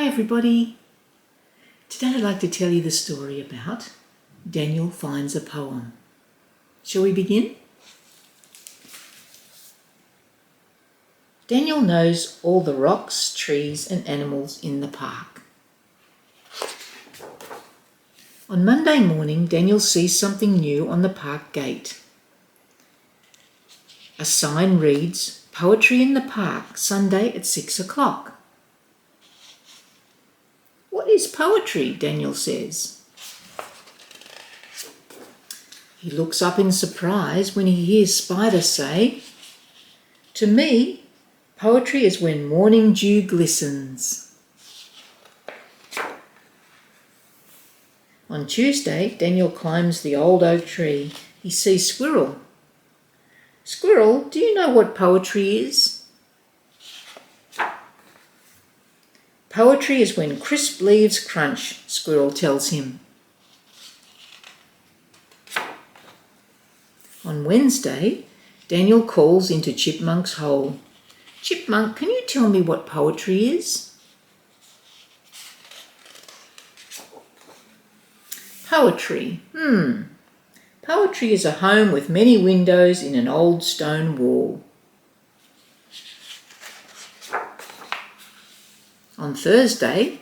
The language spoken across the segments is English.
Hi everybody. Today I'd like to tell you the story about Daniel finds a poem. Shall we begin? Daniel knows all the rocks, trees and animals in the park. On Monday morning, Daniel sees something new on the park gate. A sign reads, "Poetry in the park, Sunday at 6 o'clock." "What is poetry?" Daniel says. He looks up in surprise when he hears Spider say, "To me, poetry is when morning dew glistens." On Tuesday, Daniel climbs the old oak tree. He sees Squirrel. "Squirrel, do you know what poetry is?" "Poetry is when crisp leaves crunch," Squirrel tells him. On Wednesday, Daniel calls into Chipmunk's hole. "Chipmunk, can you tell me what poetry is?" Poetry. Poetry is a home with many windows in an old stone wall. On Thursday,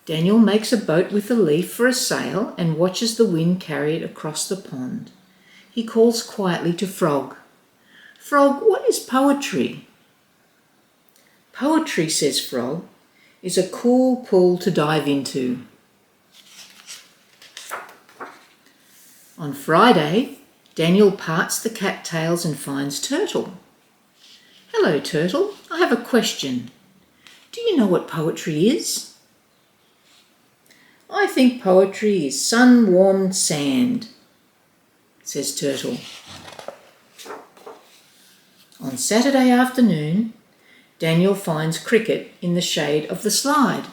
Daniel makes a boat with a leaf for a sail and watches the wind carry it across the pond. He calls quietly to Frog. "Frog, what is poetry?" "Poetry," says Frog, "is a cool pool to dive into." On Friday, Daniel parts the cattails and finds Turtle. "Hello, Turtle. I have a question. Do you know what poetry is?" "I think poetry is sun-warmed sand," says Turtle. On Saturday afternoon, Daniel finds Cricket in the shade of the slide.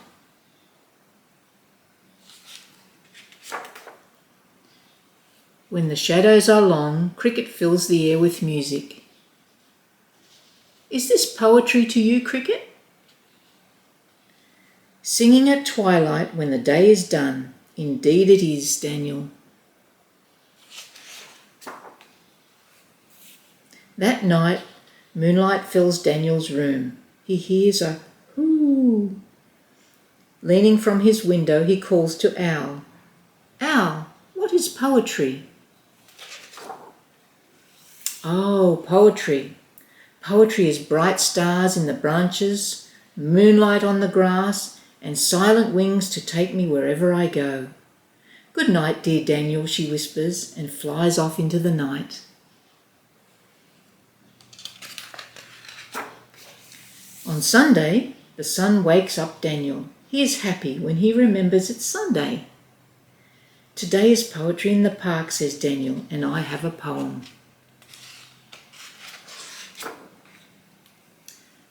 When the shadows are long, Cricket fills the air with music. "Is this poetry to you, Cricket?" "Singing at twilight when the day is done. Indeed it is, Daniel." That night, moonlight fills Daniel's room. He hears a hoo. Leaning from his window, he calls to Owl. "Owl, what is poetry?" "Oh, poetry. Poetry is bright stars in the branches, moonlight on the grass, and silent wings to take me wherever I go. Good night, dear Daniel," she whispers, and flies off into the night. On Sunday, the sun wakes up Daniel. He is happy when he remembers it's Sunday. "Today is poetry in the park," says Daniel, "and I have a poem."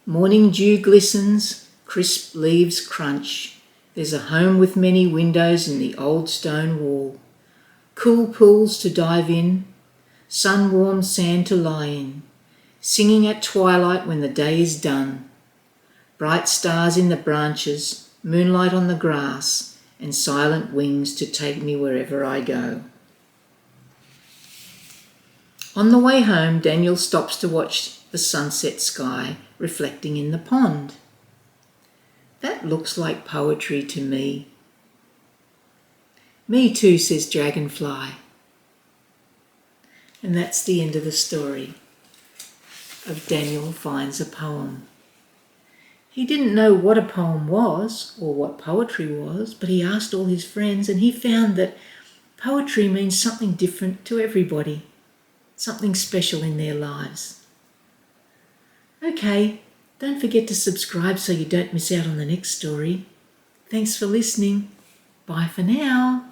Morning dew glistens, crisp leaves crunch. There's a home with many windows in the old stone wall. Cool pools to dive in, sun-warmed sand to lie in. Singing at twilight when the day is done. Bright stars in the branches, moonlight on the grass, and silent wings to take me wherever I go. On the way home, Daniel stops to watch the sunset sky reflecting in the pond. "That looks like poetry to me." "Me too," says Dragonfly. And that's the end of the story of Daniel Finds a Poem. He didn't know what a poem was or what poetry was, but he asked all his friends and he found that poetry means something different to everybody, something special in their lives. Okay, don't forget to subscribe so you don't miss out on the next story. Thanks for listening. Bye for now.